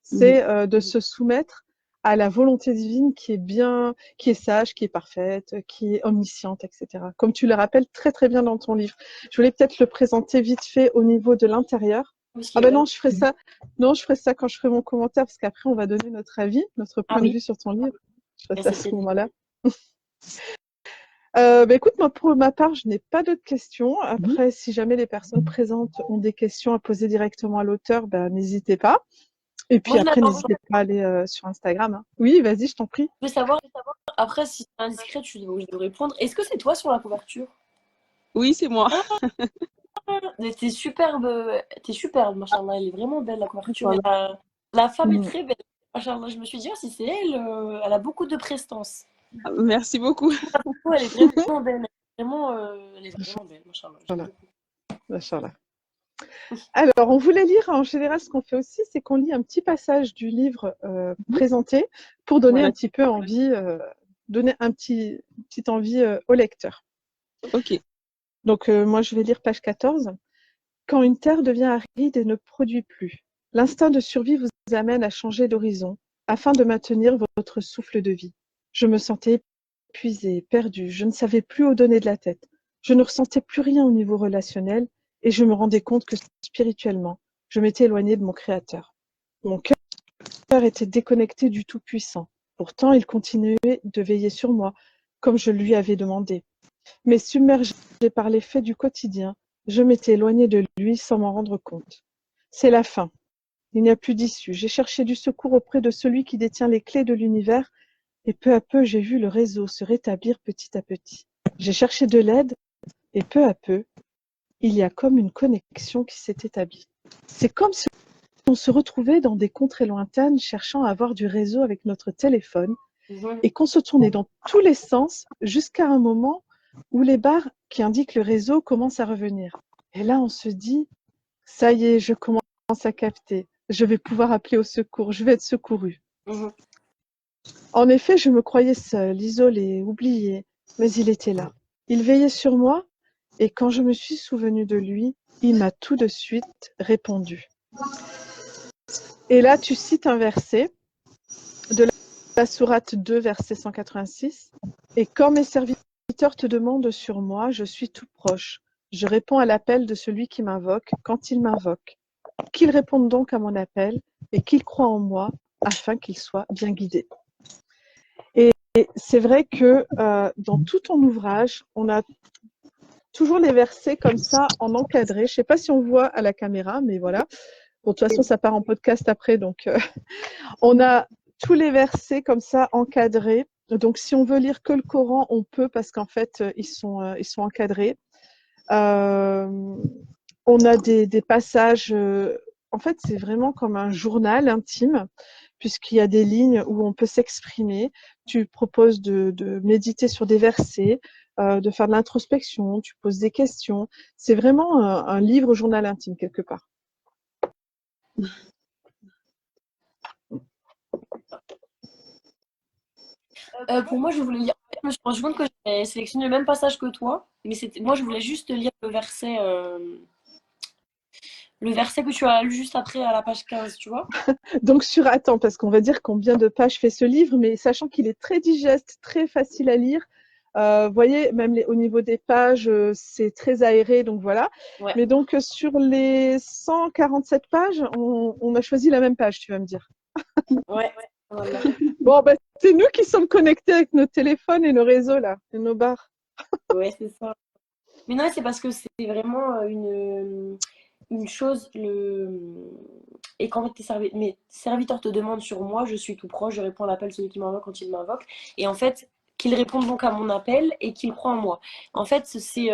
C'est de se soumettre à la volonté divine qui est sage, qui est parfaite, qui est omnisciente, etc. Comme tu le rappelles très très bien dans ton livre. Je voulais peut-être le présenter vite fait au niveau de l'intérieur. Ah ben non, je ferai ça. Non, je ferai ça quand je ferai mon commentaire, parce qu'après on va donner notre avis, notre point de vue sur ton livre. Je ferai ça à ce moment-là. Écoute, moi, pour ma part, je n'ai pas d'autres questions. Après, si jamais les personnes présentes ont des questions à poser directement à l'auteur, n'hésitez pas. Et puis après, n'hésitez pas à aller sur Instagram. Hein. Oui, vas-y, je t'en prie. Je veux savoir, après, si c'est indiscret, tu dois répondre. Est-ce que c'est toi sur la couverture? Oui, c'est moi. T'es superbe, machallah. Elle est vraiment belle, la couverture. La femme est très belle. Machallah, je me suis dit, si c'est elle, elle a beaucoup de prestance. Merci beaucoup. Elle est vraiment belle. Elle est vraiment belle, machallah. Machallah. Alors, on voulait lire, en général, ce qu'on fait aussi, c'est qu'on lit un petit passage du livre présenté pour donner un petit peu envie, donner petite envie au lecteur. Ok. Donc, moi, je vais lire page 14. Quand une terre devient aride et ne produit plus, l'instinct de survie vous amène à changer d'horizon afin de maintenir votre souffle de vie. Je me sentais épuisée, perdue, je ne savais plus où donner de la tête. Je ne ressentais plus rien au niveau relationnel et je me rendais compte que spirituellement, je m'étais éloignée de mon Créateur. Mon cœur était déconnecté du Tout-Puissant. Pourtant, il continuait de veiller sur moi, comme je lui avais demandé. Mais submergée par les faits du quotidien, je m'étais éloignée de lui sans m'en rendre compte. C'est la fin. Il n'y a plus d'issue. J'ai cherché du secours auprès de celui qui détient les clés de l'univers et peu à peu, j'ai vu le réseau se rétablir petit à petit. J'ai cherché de l'aide et peu à peu, il y a comme une connexion qui s'est établie. C'est comme si on se retrouvait dans des contrées lointaines cherchant à avoir du réseau avec notre téléphone et qu'on se tournait dans tous les sens jusqu'à un moment où les barres qui indiquent le réseau commencent à revenir. Et là, on se dit, ça y est, je commence à capter. Je vais pouvoir appeler au secours, je vais être secourue. En effet, je me croyais seule, isolée, oubliée, mais il était là. Il veillait sur moi et quand je me suis souvenue de lui, il m'a tout de suite répondu. Et là, tu cites un verset de la sourate 2, verset 186. Et quand mes serviteurs te demandent sur moi, je suis tout proche. Je réponds à l'appel de celui qui m'invoque quand il m'invoque. Qu'il réponde donc à mon appel et qu'il croie en moi afin qu'il soit bien guidé. Et c'est vrai que dans tout ton ouvrage, on a toujours les versets comme ça en encadré. Je ne sais pas si on voit à la caméra, mais voilà. Bon, de toute façon, ça part en podcast après, donc on a tous les versets comme ça encadrés. Donc, si on veut lire que le Coran, on peut parce qu'en fait, ils sont encadrés. On a des passages. En fait, c'est vraiment comme un journal intime, puisqu'il y a des lignes où on peut s'exprimer. Tu proposes de méditer sur des versets, de faire de l'introspection, tu poses des questions. C'est vraiment un livre journal intime quelque part. Pour moi, je voulais lire. Je me suis rendu compte que j'avais sélectionné le même passage que toi, mais moi, je voulais juste lire le verset que tu as lu juste après à la page 15, tu vois. Donc attends, parce qu'on va dire combien de pages fait ce livre, mais sachant qu'il est très digeste, très facile à lire. Vous voyez, même au niveau des pages, c'est très aéré, donc voilà. Ouais. Mais donc sur les 147 pages, on a choisi la même page, tu vas me dire. Ouais. Voilà. Bon, bah, c'est nous qui sommes connectés avec nos téléphones et nos réseaux là, et nos bars. Ouais, c'est ça. Mais non, c'est parce que c'est vraiment une chose. Et quand mes serviteurs te demandent sur moi, je suis tout proche, je réponds à l'appel de celui qui m'invoque quand il m'invoque. Et en fait, qu'ils répondent donc à mon appel et qu'ils croient en moi. En fait, c'est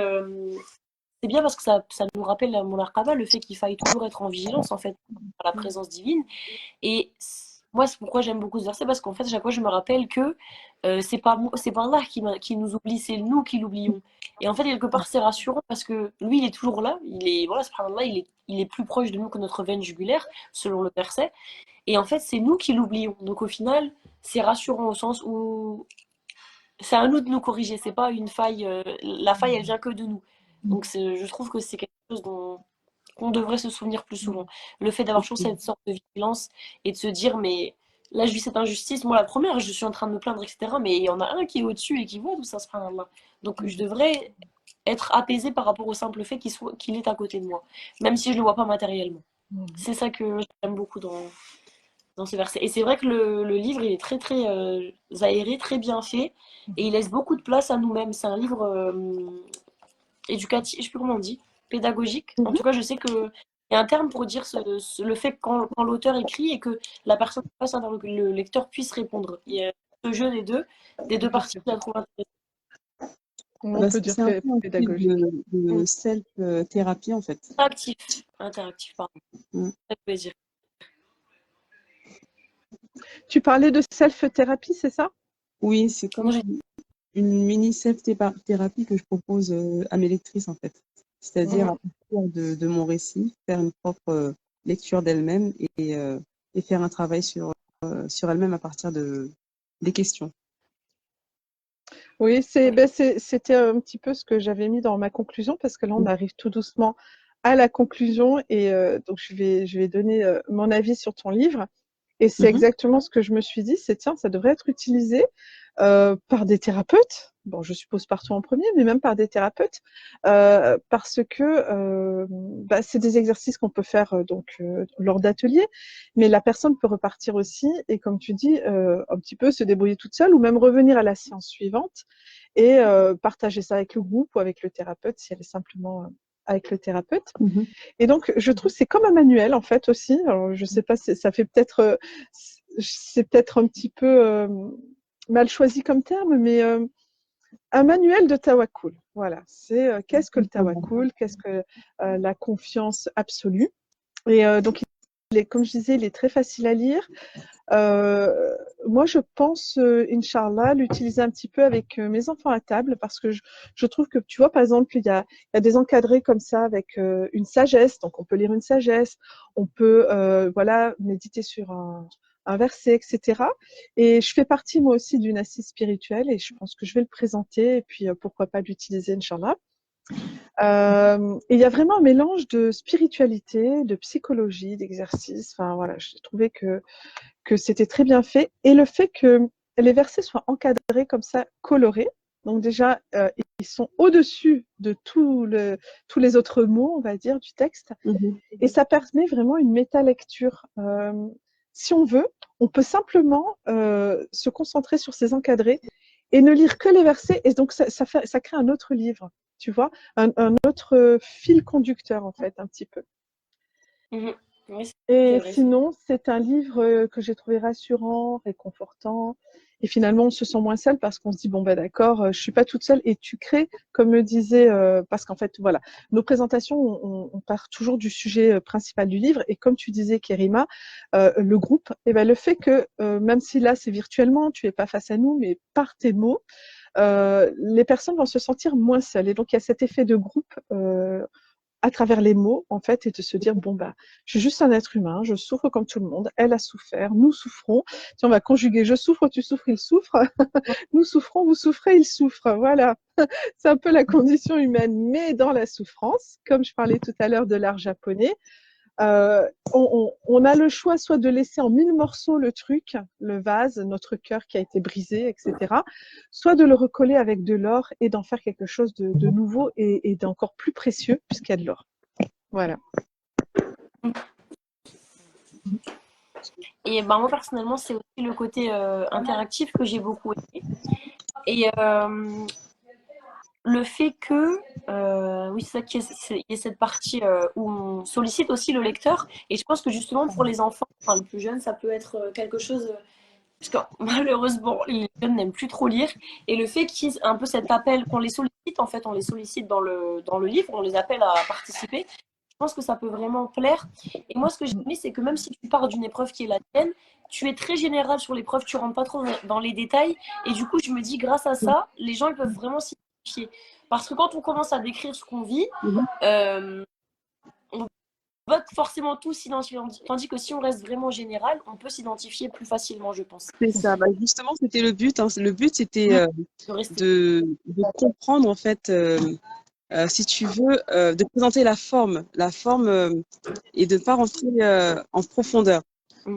bien parce que ça nous rappelle mon arqaba, le fait qu'il faille toujours être en vigilance en fait à la présence divine. Et moi, c'est pourquoi j'aime beaucoup ce verset, parce qu'en fait, à chaque fois, je me rappelle que c'est pas Allah qui nous oublie, c'est nous qui l'oublions. Et en fait, quelque part, c'est rassurant parce que lui, il est toujours là. Voilà, subhanallah, il est plus proche de nous que notre veine jugulaire, selon le verset. Et en fait, c'est nous qui l'oublions. Donc, au final, c'est rassurant au sens où c'est à nous de nous corriger. C'est pas une faille. La faille, elle vient que de nous. Donc, je trouve que c'est quelque chose dont on devrait se souvenir plus souvent. Le fait d'avoir toujours cette sorte de vigilance et de se dire, mais là, je vis cette injustice. Moi, la première, je suis en train de me plaindre, etc. Mais il y en a un qui est au-dessus et qui voit tout ça, subhanallah. Donc, je devrais être apaisée par rapport au simple fait qu'il est à côté de moi, même si je ne le vois pas matériellement. C'est ça que j'aime beaucoup dans ce verset. Et c'est vrai que le livre, il est très, très aéré, très bien fait, et il laisse beaucoup de place à nous-mêmes. C'est un livre éducatif, je sais plus comment on dit, pédagogique. En tout cas, je sais que il y a un terme pour dire le fait que quand l'auteur écrit et que la personne face à le lecteur puisse répondre. Il y a ce jeu des deux parties que je la trouve intéressante. On peut dire C'est un peu un style pédagogique. de self-thérapie en fait. Interactif, pardon. Mm. Ça veut dire. Tu parlais de self-thérapie, c'est ça? Oui, c'est comme une mini self-thérapie que je propose à mes lectrices en fait. C'est-à-dire à partir de mon récit, faire une propre lecture d'elle-même et faire un travail sur elle-même à partir des questions. Oui, c'était un petit peu ce que j'avais mis dans ma conclusion, parce que là, on arrive tout doucement à la conclusion, et donc je vais donner mon avis sur ton livre. Et c'est exactement ce que je me suis dit, c'est tiens, ça devrait être utilisé par des thérapeutes. Bon, je suppose par toi en premier, mais même par des thérapeutes, parce que c'est des exercices qu'on peut faire lors d'ateliers, mais la personne peut repartir aussi et, comme tu dis, un petit peu se débrouiller toute seule, ou même revenir à la séance suivante et partager ça avec le groupe ou avec le thérapeute, si elle est simplement avec le thérapeute. Et donc, je trouve que c'est comme un manuel, en fait, aussi. Alors, je sais pas, ça fait peut-être, c'est peut-être un petit peu mal choisi comme terme, mais un manuel de tawakkul. Voilà, c'est qu'est-ce que le tawakkul, qu'est-ce que la confiance absolue. Et donc, comme je disais, il est très facile à lire. Moi, je pense, Inch'Allah, l'utiliser un petit peu avec mes enfants à table, parce que je trouve que, tu vois, par exemple, il y a des encadrés comme ça avec une sagesse, donc on peut lire une sagesse, on peut voilà, méditer sur un verset, etc. Et je fais partie, moi aussi, d'une assise spirituelle, et je pense que je vais le présenter, et puis pourquoi pas l'utiliser, Inch'Allah. Et il y a vraiment un mélange de spiritualité, de psychologie, d'exercice. Enfin, voilà, j'ai trouvé que c'était très bien fait. Et le fait que les versets soient encadrés comme ça, colorés. Donc déjà, ils sont au-dessus de tous les autres mots, on va dire, du texte. Et ça permet vraiment une méta-lecture. Si on veut, on peut simplement se concentrer sur ces encadrés et ne lire que les versets. Et donc, ça crée un autre livre, tu vois, un autre fil conducteur, en fait, un petit peu. Oui, Et vrai, sinon, c'est un livre que j'ai trouvé rassurant, réconfortant. Et finalement, on se sent moins seul, parce qu'on se dit, bon, ben d'accord, je suis pas toute seule. Et tu crées, comme me disait, parce qu'en fait, voilà, nos présentations, on part toujours du sujet principal du livre. Et comme tu disais, Kerima, le groupe, et ben, le fait que, même si là, c'est virtuellement, tu es pas face à nous, mais par tes mots, les personnes vont se sentir moins seules. Et donc, il y a cet effet de groupe à travers les mots, en fait, et de se dire, bon, bah, je suis juste un être humain, je souffre comme tout le monde, elle a souffert, nous souffrons. Si on va conjuguer, je souffre, tu souffres, il souffre, nous souffrons, vous souffrez, il souffre. Voilà, c'est un peu la condition humaine, mais dans la souffrance. Comme je parlais tout à l'heure de l'art japonais, on a le choix soit de laisser en 1000 morceaux le truc, le vase, notre cœur qui a été brisé, etc., soit de le recoller avec de l'or et d'en faire quelque chose de nouveau et d'encore plus précieux, puisqu'il y a de l'or. Voilà. Et bah, moi, personnellement, c'est aussi le côté interactif que j'ai beaucoup aimé. Et le fait que, oui, c'est ça qu'il y ait cette partie où on sollicite aussi le lecteur. Et je pense que justement, pour les enfants, enfin, les plus jeunes, ça peut être quelque chose. Parce que malheureusement, les jeunes n'aiment plus trop lire. Et le fait qu'ils aient un peu cet appel, qu'on les sollicite, en fait, on les sollicite dans le livre, on les appelle à participer. Je pense que ça peut vraiment plaire. Et moi, ce que j'ai aimé, c'est que même si tu pars d'une épreuve qui est la tienne, tu es très général sur l'épreuve, tu rentres pas trop dans les détails. Et du coup, je me dis, grâce à ça, les gens ils peuvent vraiment s'identifier. Parce que quand on commence à décrire ce qu'on vit, on va forcément tous s'identifier. Tandis que si on reste vraiment général, on peut s'identifier plus facilement, je pense. C'est ça. Bah, justement, c'était le but. Le but, c'était de comprendre, en fait, si tu veux, de présenter la forme et de ne pas rentrer en profondeur.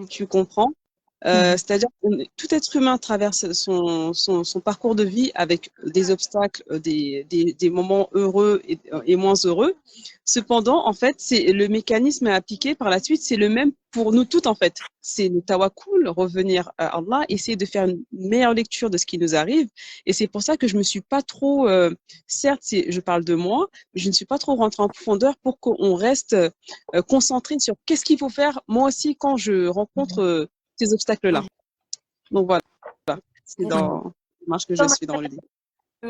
Tu comprends? C'est-à-dire que tout être humain traverse son parcours de vie avec des obstacles, des moments heureux et moins heureux. Cependant, en fait, c'est le mécanisme à appliquer par la suite, c'est le même pour nous toutes, en fait. C'est le tawakkul, revenir à Allah, essayer de faire une meilleure lecture de ce qui nous arrive. Et c'est pour ça que je me suis pas trop, certes, je parle de moi, mais je ne suis pas trop rentrée en profondeur pour qu'on reste concentré sur qu'est-ce qu'il faut faire, moi aussi, quand je rencontre ces obstacles-là. Donc voilà, c'est dans la démarche que je suis dans le livre.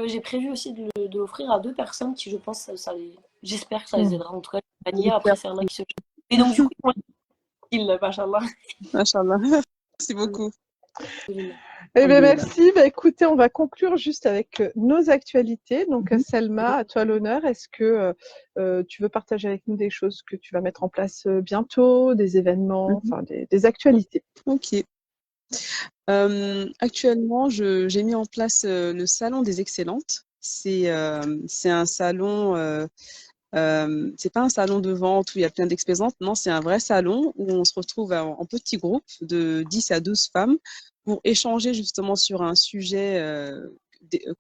J'ai prévu aussi de l'offrir à 2 personnes qui, je pense, j'espère que ça les aidera. En tout cas, manier. Après, c'est un qui se. Et donc, du coup, machallah. Machallah. Merci beaucoup. Eh bien, Alhamdoulilah. merci. Écoutez, on va conclure juste avec nos actualités. Donc, Selma, à toi l'honneur. Est-ce que tu veux partager avec nous des choses que tu vas mettre en place bientôt, des événements, enfin des actualités? Ok. Actuellement, j'ai mis en place le Salon des Excellentes. C'est un salon, c'est pas un salon de vente où il y a plein d'exposantes. Non, c'est un vrai salon où on se retrouve en petits groupes de 10 à 12 femmes pour échanger justement sur un sujet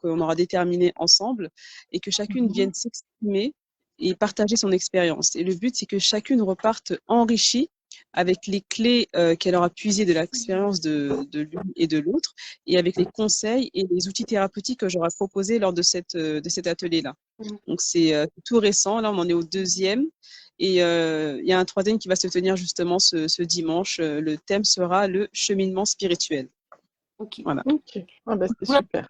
qu'on aura déterminé ensemble et que chacune vienne s'exprimer et partager son expérience. Et le but, c'est que chacune reparte enrichie avec les clés qu'elle aura puisées de l'expérience de l'une et de l'autre, et avec les conseils et les outils thérapeutiques que j'aurai proposés lors de cet atelier-là. Donc, c'est tout récent. Là, on en est au 2e. Et il y a un 3e qui va se tenir justement ce dimanche. Le thème sera le cheminement spirituel. Ok. Voilà. Ok. Ah bah, c'est super.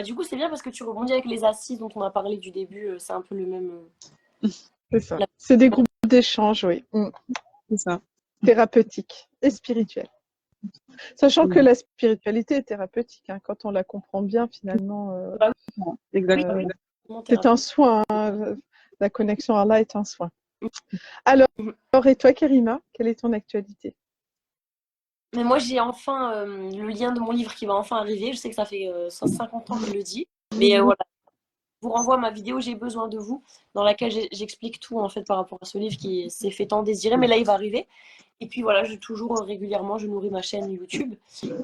Du coup, c'est bien parce que tu rebondis avec les assises dont on a parlé du début. C'est un peu le même. C'est ça. C'est des groupes d'échange, oui. C'est ça. Thérapeutiques et spirituels. Sachant que la spiritualité est thérapeutique, hein, quand on la comprend bien, finalement. Exactement. C'est un soin. Hein, la connexion à Allah est un soin. Alors, et toi, Karima, quelle est ton actualité? Mais moi, j'ai enfin le lien de mon livre qui va enfin arriver. Je sais que ça fait 150 ans que je le dis. Mais voilà, je vous renvoie à ma vidéo J'ai besoin de vous, dans laquelle j'explique tout en fait par rapport à ce livre qui s'est fait tant désirer. Mais là, il va arriver. Et puis voilà, régulièrement, je nourris ma chaîne YouTube.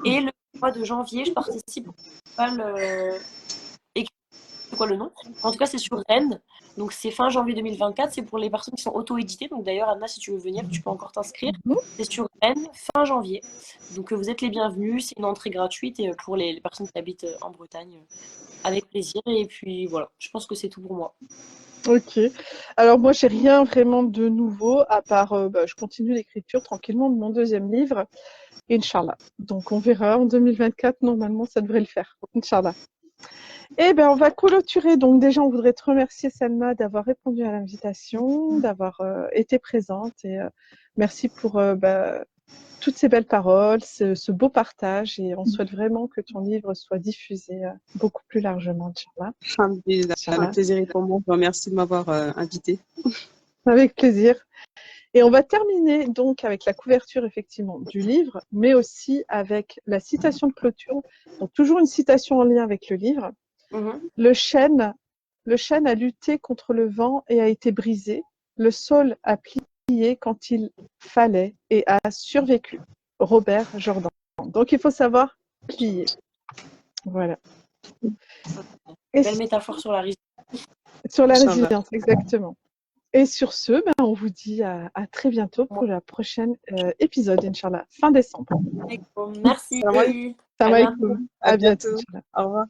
Et le mois de janvier, je participe au festival. C'est quoi le nom? En tout cas, c'est sur Rennes. Donc, c'est fin janvier 2024. C'est pour les personnes qui sont auto-éditées. Donc, d'ailleurs, Anna, si tu veux venir, tu peux encore t'inscrire. C'est sur Rennes, fin janvier. Donc, vous êtes les bienvenus. C'est une entrée gratuite et pour les personnes qui habitent en Bretagne, avec plaisir. Et puis, voilà, je pense que c'est tout pour moi. Ok. Alors, moi, j'ai rien vraiment de nouveau, à part, je continue l'écriture tranquillement de mon 2e livre, Inch'Allah. Donc, on verra en 2024. Normalement, ça devrait le faire. Inch'Allah. Eh bien, on va clôturer. Donc, déjà, on voudrait te remercier, Selma, d'avoir répondu à l'invitation, d'avoir été présente. Et merci pour toutes ces belles paroles, ce beau partage. Et on souhaite vraiment que ton livre soit diffusé beaucoup plus largement, Inch'Allah. Le plaisir est pour moi. Je vous remercie de m'avoir invité. Avec plaisir. Et on va terminer donc avec la couverture effectivement du livre, mais aussi avec la citation de clôture. Donc toujours une citation en lien avec le livre. Le chêne a lutté contre le vent et a été brisé. Le sol a plié quand il fallait et a survécu. Robert Jordan. Donc il faut savoir plier. Voilà. Belle métaphore sur la résilience. Sur la résilience, exactement. Et sur ce, on vous dit à très bientôt pour la prochaine épisode, Inch'Allah, fin décembre. Merci. À bientôt. Au revoir.